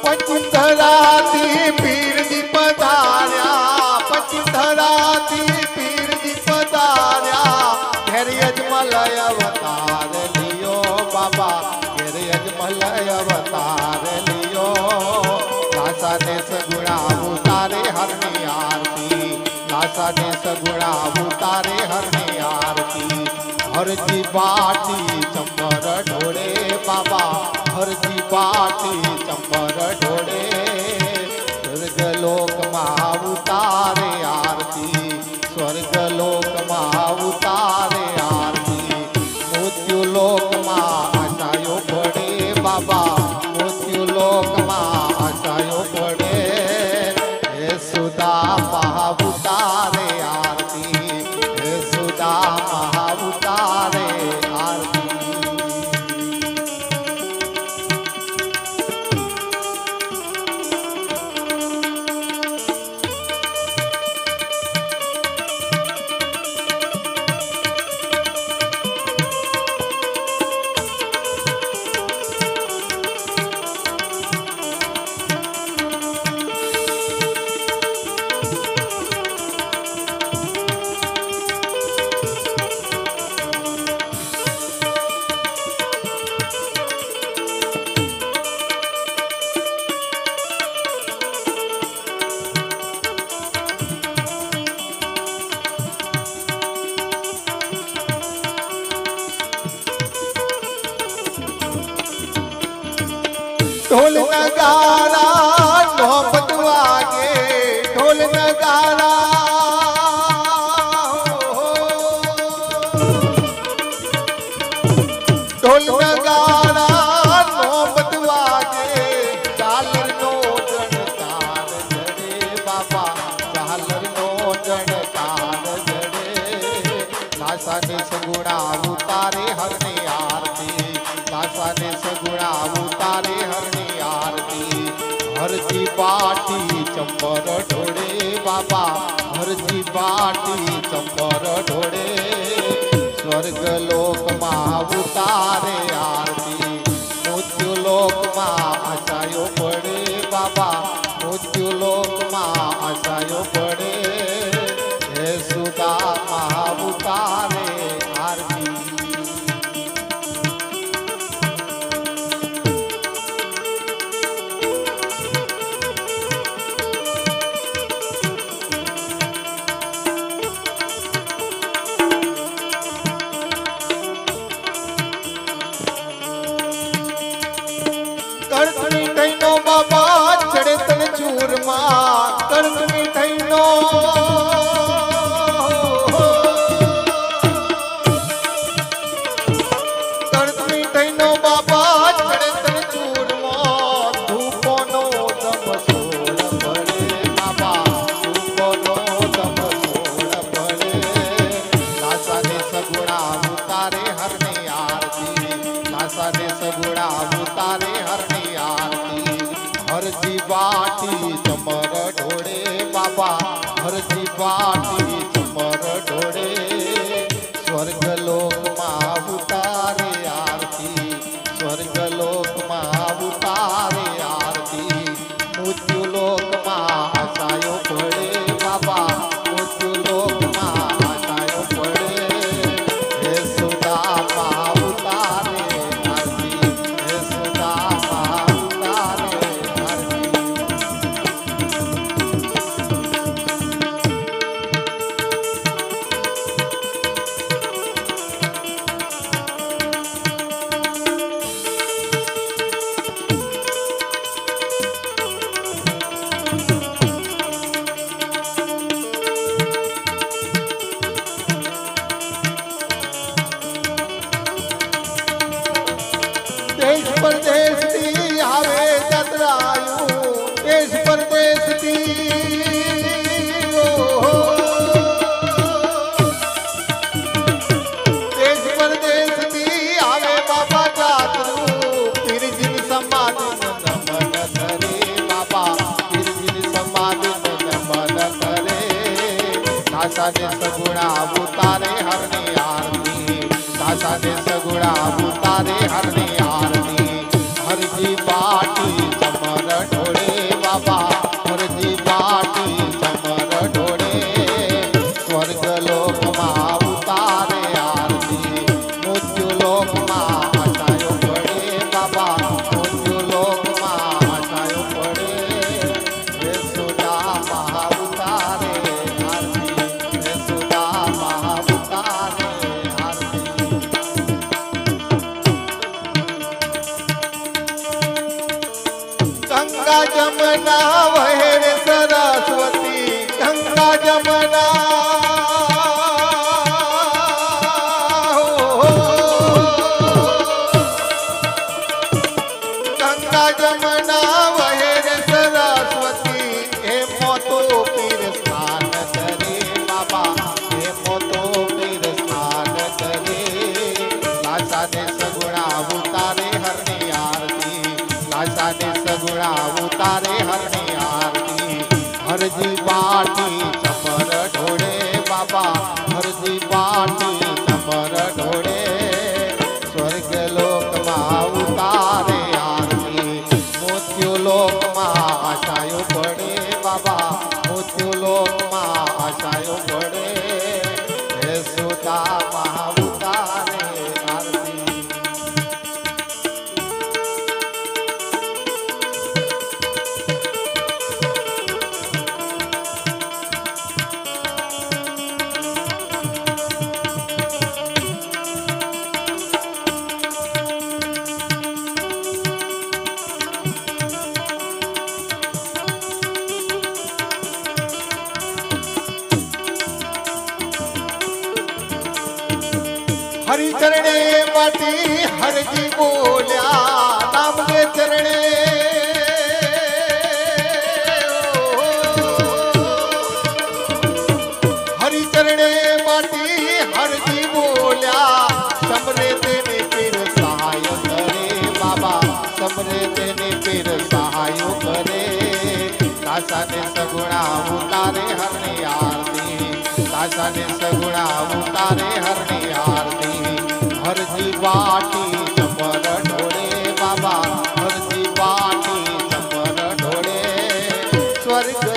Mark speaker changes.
Speaker 1: पश्चिम धराती पीर जी पधार्या, पश्चिम धराती पीर जी पधार्या, घेर यजमल अवतार लियो बाबा, घेर यजमल अवतार लियो। लासा ने सगुणा उतारे हरनी आरती, लासा ने सगुणा उतारे हरनी आरती। हरजी बाटी चंबर ढोड़े बाबा, हरजी बाटी चंबर ढोड़े। स्वर्गलोक मां उतारे आरती, स्वर्गलोक मां उतारे आरती। मृत्युलोक मां आशायो पड़े बाबा, मृत्युलोक मां आशायो पड़े। हे सुधा मां उतारे आरती, हे सुधा मां उतारे आरती। ढोल नगारा नौबत आगे, ढोल नगारा ढोल नगारा नौबत आगे। झालर नो जणकार जड़े बाबा, झालर नो जणकार जड़े। लासा ने सगुणा उतारे हरनी आरती, लासा ने सगुणा उतारे हरनी आरती। हरजी बाटी चंबर ढोड़े बाबा, हरजी बाटी चंबर ढोड़े। स्वर्गलोक मां उतारे आरती, मृत्युलोक मां आशायो पड़े बाबा, मृत्युलोक मां आशायो पड़े। हे सुधा मां उतारे आरती। कर्तनी थईनो बाबा चढ़े तन चूरमा, कर्तनी थईनो कर्तनी थईनो बाबा चढ़े तन चूरमा। धूपो नो दम सोल पड़े बाबा, धूपो नो दम सोल पड़े। लासा ने सगुणा उतारे हरनी आरती, लासा ने सगुणा उतारे हरनी आरती। हरजी बाटी चंबर ढोड़े बाबा, हरजी बाटी चंबर ढोड़े। स्वर्गलोक मां उतारे आरती, स्वर्गलोक मां उतारे आरती। मृत्युलोक मां आशायो पड़े बाबा, मृत्युलोक मां आशायो पड़े। हे सुधा मां उतारे आरती, हे सुधा मां उतारे आरती। देश परदेश दी आवे जतरायू, देश परदेश दी देश परदेश दी आवे बाबा जातरू। पीर जिन समाधि नमन करे बाबा, पीर जिन समाधि नमन करे। लासा ने सगुणा उतारे हरनी आरती, लासा ने सगुणा उतारे हरनी आरती। हरजी बाटी चंबर ढोड़े गंगा जमुना वहे रे सरस्वती, गंगा जमुना गंगा जमुना वहे रे सरस्वती, हे मोतो पीर स्नान करे बाबा, हे मोतो पीर स्नान करे। लाशा ने सगुणा उतारे हरनी आरती, लाशा ने सगुणा उतारे हरनी आरती। हरजी बाटी चमर ढोड़े बाबा, हरजी बाटी चमर ढोड़े, स्वर्ग लोक मां उतारे आरती। मोत्यो लोक मां आशायो पड़े बाबा, मोत्यो लोक मां आशायो पड़े, हे सुधा मां उतारे आरती। हरि चरणे माटी हरजी बोल्या, नाम के चरणे हरि चरणे माटी हरजी बोल्या। समरे तेने पीर सहाय करे बाबा, समरे तेने पीर सहाय करे। लाशा ने सगुणा उतारे हरनी आरती, लाशा ने सगुणा उतारे हरनी आरती। हरजी बाटी चमर ढोड़े बाबा, हरजी बाटी चमर ढोड़े, स्वर्ग